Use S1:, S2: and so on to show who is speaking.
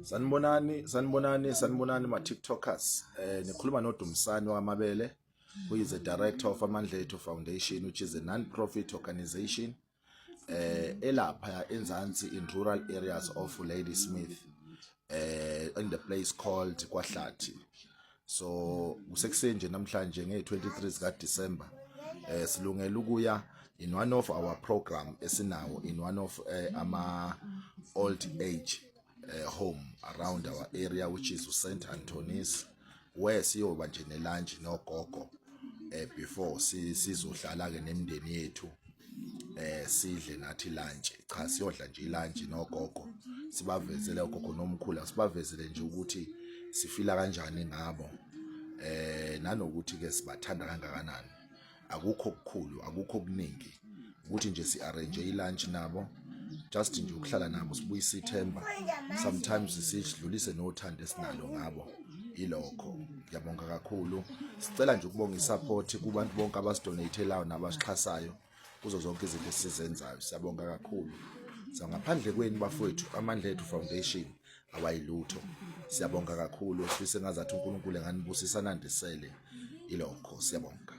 S1: Sanibonani ma TikTokers. Nikhuluma noDumisani waMabele, who is the director of Amandla Foundation, which is a non-profit organization elapha eNzansi in rural areas of Ladysmith, in the place called KwaHlathi. So kusekuseni nje namhlanje nge-23 zika December silungela ukuya in one of our program esinawo in one of ama old age home around our area, which is St. Anthony's, where siyoba nje nelunch nogogo before sizohlala ke nemindeni yethu sidle nathi lunch. Cha, siyodla nje ilunch nogogo, sibavezele ugogo nomkhulu, sibavezele nje ukuthi sifila kanjani ngabo, nanokuthi ke sibathanda kangakanani. Akukho okukhulu, akukho okuningi, ukuthi nje si-arrange ilunch nabo, just nje ukuhlala nabo, sibuyise ithemba, sometimes sidlulise nothando esinalo ngabo. Ilokho ngiyabonga kakhulu. Sicela nje ukubonga isupport kubantu bonke abasidonatelayo nabasixhasayo kuzo zonke izinto esizenzayo. Siyabonga kakhulu. So ngaphandle kweni bafowethu, Amandla Foundation awayilutho. Siyabonga kakhulu, sifise ngazathi uNkulunkulu enganibusisa nandisele. Ilokho siyabonga.